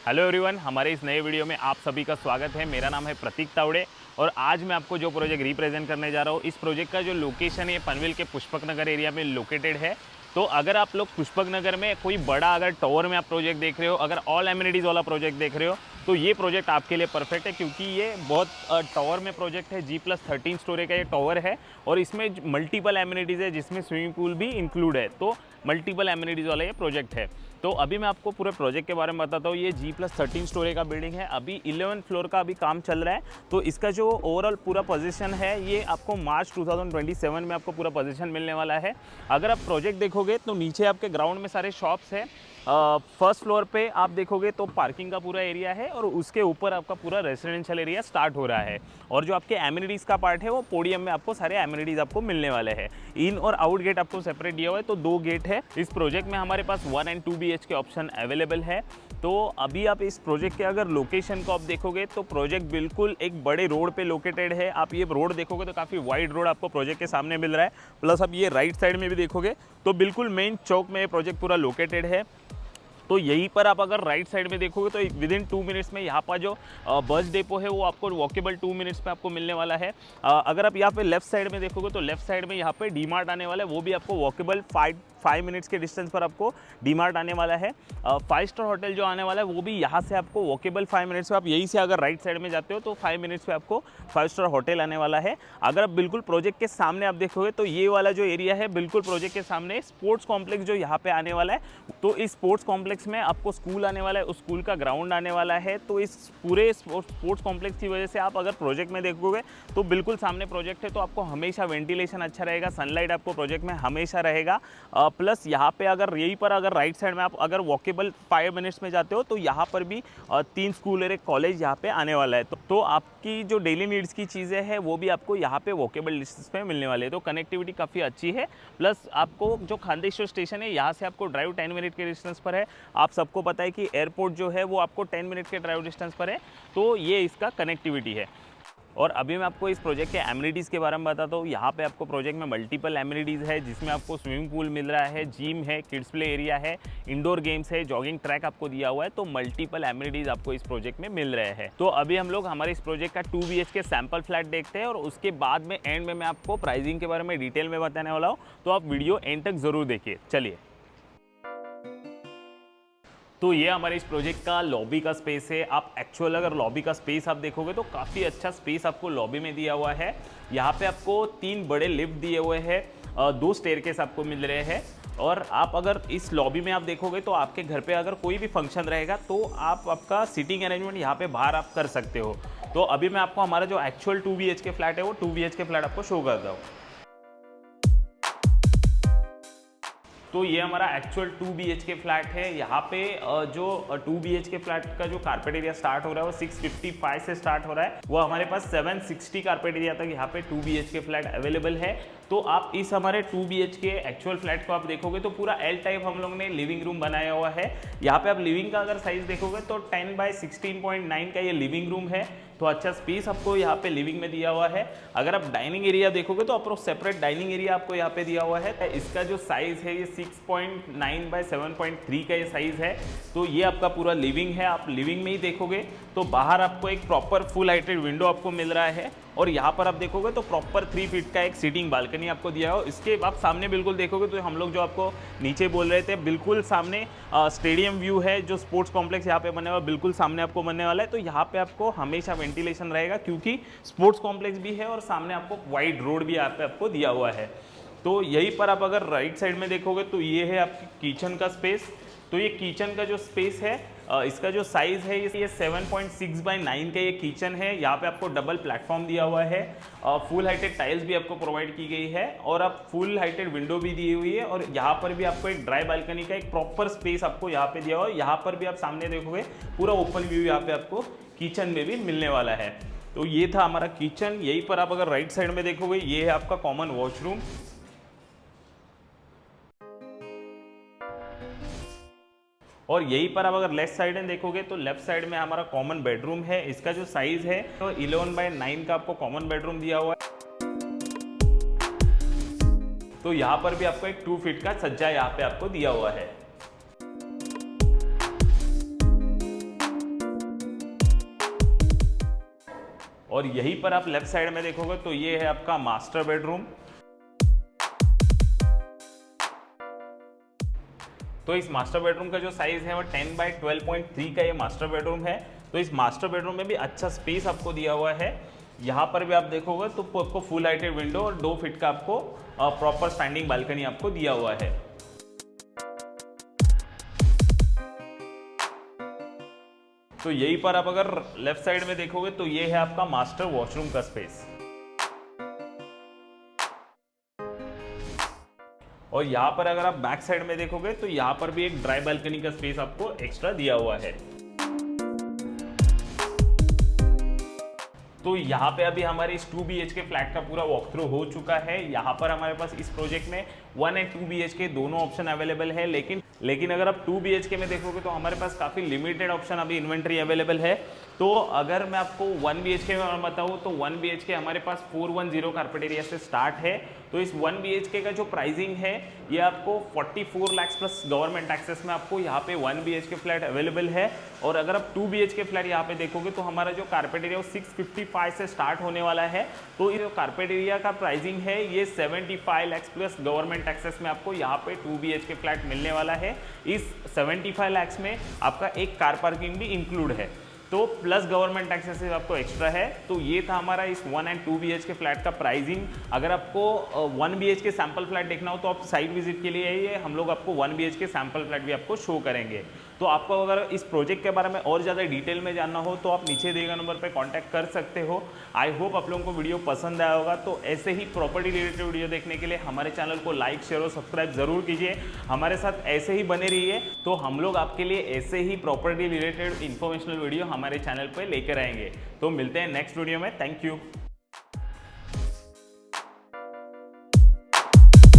Hello everyone, हमारे इस नए वीडियो में आप सभी का स्वागत है। मेरा नाम है प्रतीक तावड़े और आज मैं आपको जो प्रोजेक्ट रिप्रेजेंट करने जा रहा हूँ, इस प्रोजेक्ट का जो लोकेशन है पनवेल के पुष्पक नगर एरिया में लोकेटेड है। तो अगर आप लोग पुष्पक नगर में कोई बड़ा अगर टावर में आप प्रोजेक्ट देख रहे हो, अगर ऑल एमिनिटीज़ वाला प्रोजेक्ट देख रहे हो, तो ये प्रोजेक्ट आपके लिए परफेक्ट है, क्योंकि ये बहुत टावर में प्रोजेक्ट है। G+13 स्टोरी का ये टावर है और इसमें मल्टीपल एमिनिटीज़ है, जिसमें स्विमिंग पूल भी इंक्लूड है। तो मल्टीपल एमिनिटीज़ वाला ये प्रोजेक्ट है। तो अभी मैं आपको पूरे प्रोजेक्ट के बारे में बताता हूँ। ये G+13 स्टोरी का बिल्डिंग है। अभी 11 फ्लोर का अभी काम चल रहा है। तो इसका जो ओवरऑल पूरा पोजीशन है, ये आपको मार्च 2027 में आपको पूरा पोजीशन मिलने वाला है। अगर आप प्रोजेक्ट देखोगे तो नीचे आपके ग्राउंड में सारे शॉप्स हैं। फर्स्ट फ्लोर पे आप देखोगे तो पार्किंग का पूरा एरिया है और उसके ऊपर आपका पूरा रेजिडेंशियल एरिया स्टार्ट हो रहा है। और जो आपके एमिनिटीज़ का पार्ट है, वो पोडियम में आपको सारे एमिनिटीज़ आपको मिलने वाले हैं। इन और आउट गेट आपको सेपरेट दिया हुआ है, तो 2 गेट है। इस प्रोजेक्ट में हमारे पास 1 एंड 2 BHK ऑप्शन अवेलेबल है। तो अभी आप इस प्रोजेक्ट के अगर लोकेशन को आप देखोगे तो प्रोजेक्ट बिल्कुल एक बड़े रोड पे लोकेटेड है। आप ये रोड देखोगे तो काफ़ी वाइड रोड आपको प्रोजेक्ट के सामने मिल रहा है। प्लस आप ये राइट साइड में भी देखोगे तो बिल्कुल मेन चौक में ये प्रोजेक्ट पूरा लोकेटेड है। तो यहीं पर आप अगर राइट साइड में देखोगे तो विदिन 2 मिनट्स में यहाँ पर जो बस डिपो है, वो आपको वॉकेबल 2 मिनट्स में आपको मिलने वाला है। अगर आप यहाँ पे लेफ्ट साइड में देखोगे तो लेफ्ट साइड में यहाँ पे डी-मार्ट आने वाला है, वो भी आपको वॉकेबल 5 मिनट्स के डिस्टेंस पर आपको डी-मार्ट आने वाला है। 5 स्टार होटल जो आने वाला है, वो भी यहाँ से आपको वॉकेबल 5 मिनट्स में, आप यहीं से अगर राइट साइड में जाते हो तो 5 मिनट्स पे आपको 5 स्टार होटल आने वाला है। अगर आप बिल्कुल प्रोजेक्ट के सामने आप देखोगे तो ये वाला जो एरिया है, बिल्कुल प्रोजेक्ट के सामने स्पोर्ट्स कॉम्प्लेक्स जो यहाँ पे आने वाला है। तो इस स्पोर्ट्स कॉम्प्लेक्स में आपको स्कूल आने वाला है, उस स्कूल का ग्राउंड आने वाला है। तो इस पूरे स्पोर्ट्स कॉम्प्लेक्स की वजह से आप अगर प्रोजेक्ट में देखोगे तो बिल्कुल सामने प्रोजेक्ट है, तो आपको हमेशा वेंटिलेशन अच्छा रहेगा, सनलाइट आपको प्रोजेक्ट में हमेशा रहेगा। प्लस यहाँ पे अगर यहीं पर अगर राइट साइड में आप अगर वॉकेबल 5 मिनट्स में जाते हो तो यहाँ पर भी 3 स्कूल और एक कॉलेज यहाँ पे आने वाला है। तो आपकी जो डेली नीड्स की चीज़ें हैं, वो भी आपको यहाँ पे वॉकेबल डिस्टेंस पे मिलने वाले हैं। तो कनेक्टिविटी काफ़ी अच्छी है। प्लस आपको जो खांडेश्वर स्टेशन है, यहाँ से आपको ड्राइव 10 मिनट के डिस्टेंस पर है। आप सबको पता है कि एयरपोर्ट जो है वो आपको 10 मिनट के ड्राइव डिस्टेंस पर है। तो ये इसका कनेक्टिविटी है। और अभी मैं आपको इस प्रोजेक्ट के एमिनिटीज़ के बारे में बताता हूँ। यहाँ पे आपको प्रोजेक्ट में मल्टीपल एमिनिटीज़ है, जिसमें आपको स्विमिंग पूल मिल रहा है, जिम है, किड्स प्ले एरिया है, इंडोर गेम्स है, जॉगिंग ट्रैक आपको दिया हुआ है। तो मल्टीपल एमिनिटीज़ आपको इस प्रोजेक्ट में मिल रहे हैं। तो अभी हम लोग हमारे इस प्रोजेक्ट का 2 BHK सैम्पल फ्लैट देखते हैं और उसके बाद में एंड में मैं आपको प्राइसिंग के बारे में डिटेल में बताने वाला हूँ। तो आप वीडियो एंड तक ज़रूर देखिए। चलिए, तो ये हमारे इस प्रोजेक्ट का लॉबी का स्पेस है। आप एक्चुअल अगर लॉबी का स्पेस आप देखोगे तो काफ़ी अच्छा स्पेस आपको लॉबी में दिया हुआ है। यहाँ पे आपको 3 बड़े लिफ्ट दिए हुए हैं, 2 स्टेयरकेस आपको मिल रहे हैं। और आप अगर इस लॉबी में आप देखोगे तो आपके घर पे अगर कोई भी फंक्शन रहेगा तो आप आपका सीटिंग अरेंजमेंट यहाँ पे बाहर आप कर सकते हो। तो अभी मैं आपको हमारा जो एक्चुअल 2 BHK फ्लैट है, वो 2 BHK फ्लैट आपको शो करता हूँ। तो ये हमारा एक्चुअल 2 BHK फ्लैट है। यहाँ पे जो 2 BHK फ्लैट का जो कारपेट एरिया स्टार्ट हो रहा है, वो 655 से स्टार्ट हो रहा है। वो हमारे पास 760 कारपेट एरिया तक यहाँ पे 2 BHK फ्लैट अवेलेबल है। तो आप इस हमारे 2 BHK एक्चुअल फ्लैट को आप देखोगे तो पूरा L टाइप हम लोग ने लिविंग रूम बनाया हुआ है। यहाँ पे आप लिविंग का अगर साइज देखोगे तो 10 बाय 16.9 का ये लिविंग रूम है। तो अच्छा स्पेस आपको यहाँ पे लिविंग में दिया हुआ है। अगर आप डाइनिंग एरिया देखोगे तो आपको सेपरेट डाइनिंग एरिया आपको यहाँ पे दिया हुआ है। इसका जो साइज है, ये 6.9 बाय 7.3 का ये साइज है। तो ये आपका पूरा लिविंग है। आप लिविंग में ही देखोगे तो बाहर आपको एक प्रॉपर फुल हाइटेड विंडो आपको मिल रहा है। और यहाँ पर आप देखोगे तो प्रॉपर 3 फीट का एक सीटिंग बालकनी आपको दिया हो। इसके आप सामने बिल्कुल देखोगे तो हम लोग जो आपको नीचे बोल रहे थे, बिल्कुल सामने स्टेडियम व्यू है। जो स्पोर्ट्स कॉम्प्लेक्स यहाँ पे बने हुआ, बिल्कुल सामने आपको बनने वाला है। तो यहाँ पे आपको हमेशा वेंटिलेशन रहेगा, क्योंकि स्पोर्ट्स कॉम्प्लेक्स भी है और सामने आपको वाइड रोड भी यहाँ पे आपको दिया हुआ है। तो यहीं पर आप अगर राइट साइड में देखोगे तो ये है आपकी किचन का स्पेस। तो ये किचन का जो स्पेस है, इसका जो साइज़ है, ये 7.6 बाय 9 का ये किचन है। यहाँ पे आपको डबल प्लेटफॉर्म दिया हुआ है। फुल हाइटेड टाइल्स भी आपको प्रोवाइड की गई है और आप फुल हाइटेड विंडो भी दी हुई है। और यहाँ पर भी आपको एक ड्राई बालकनी का एक प्रॉपर स्पेस आपको यहाँ पे दिया हुआ है। यहाँ पर भी आप सामने देखोगे पूरा ओपन व्यू यहाँ पे आपको किचन में भी मिलने वाला है। तो ये था हमारा किचन। यहीं पर आप अगर राइट साइड में देखोगे, ये है आपका कॉमन वॉशरूम। और यहीं पर आप अगर लेफ्ट साइड में देखोगे तो लेफ्ट साइड में हमारा कॉमन बेडरूम है। इसका जो साइज है तो 11 बाय 9 का आपको कॉमन बेडरूम दिया हुआ है। तो यहाँ पर भी आपको एक 2 फीट का सज्जा यहाँ पे आपको दिया हुआ है। और यहीं पर आप लेफ्ट साइड में देखोगे तो ये है आपका मास्टर बेडरूम। तो इस मास्टर बेडरूम का जो साइज है वो 10 बाय 12.3 का ये मास्टर बेडरूम है। तो इस मास्टर बेडरूम में भी अच्छा स्पेस आपको दिया हुआ है। यहाँ पर भी आप देखोगे तो आपको फुल हाइटेड विंडो और 2 फीट का आपको प्रॉपर स्टैंडिंग बालकनी आपको दिया हुआ है। तो यहीं पर आप अगर लेफ्ट साइड में देखोगे तो ये है आपका मास्टर वॉशरूम का स्पेस। और यहाँ पर अगर आप बैक साइड में देखोगे तो यहाँ पर भी एक ड्राई बालकनी का स्पेस आपको एक्स्ट्रा दिया हुआ है। तो यहाँ पे अभी हमारे इस 2 BHK फ्लैट का पूरा वॉक थ्रू हो चुका है। यहाँ पर हमारे पास इस प्रोजेक्ट में 1 एंड 2 BHK दोनों ऑप्शन अवेलेबल है, लेकिन अगर आप 2 BHK में देखोगे तो हमारे पास काफ़ी लिमिटेड ऑप्शन अभी इन्वेंट्री अवेलेबल है। तो अगर मैं आपको 1 BHK में बताऊँ तो 1 BHK हमारे पास 410 कारपेट एरिया से स्टार्ट है। तो इस 1 BHK का जो प्राइसिंग है ये आपको 44 लाख प्लस गवर्नमेंट टैक्सेस में आपको यहाँ पे 1 BHK फ्लैट अवेलेबल है। और अगर आप 2 BHK फ्लैट यहाँ पे देखोगे तो हमारा जो कारपेट एरिया वो 655 से स्टार्ट होने वाला है। तो ये जो कारपेट एरिया का प्राइसिंग है ये 75 लाख प्लस गवर्नमेंट टैक्सेस में आपको यहाँ पे 2 BHK फ्लैट मिलने वाला है। इस 75 लाख में आपका एक कार पार्किंग भी इंक्लूड है, तो प्लस गवर्नमेंट टैक्सेस आपको एक्स्ट्रा है। तो ये था हमारा इस 1 एंड 2 BHK फ्लैट का प्राइसिंग। अगर आपको 1 BHK सैंपल फ्लैट देखना हो तो आप साइट विजिट के लिए आइए, हम लोग आपको 1 BHK सैंपल फ्लैट भी आपको शो करेंगे। तो आपको अगर इस प्रोजेक्ट के बारे में और ज़्यादा डिटेल में जानना हो तो आप नीचे दिए गए नंबर पर कॉन्टैक्ट कर सकते हो। आई होप आप लोगों को वीडियो पसंद आया होगा। तो ऐसे ही प्रॉपर्टी रिलेटेड वीडियो देखने के लिए हमारे चैनल को लाइक, शेयर और सब्सक्राइब जरूर कीजिए। हमारे साथ ऐसे ही बने रहिए, तो हम लोग आपके लिए ऐसे ही प्रॉपर्टी रिलेटेड इन्फॉर्मेशनल वीडियो हमारे चैनल पर लेकर आएंगे। तो मिलते हैं नेक्स्ट वीडियो में। Thank you.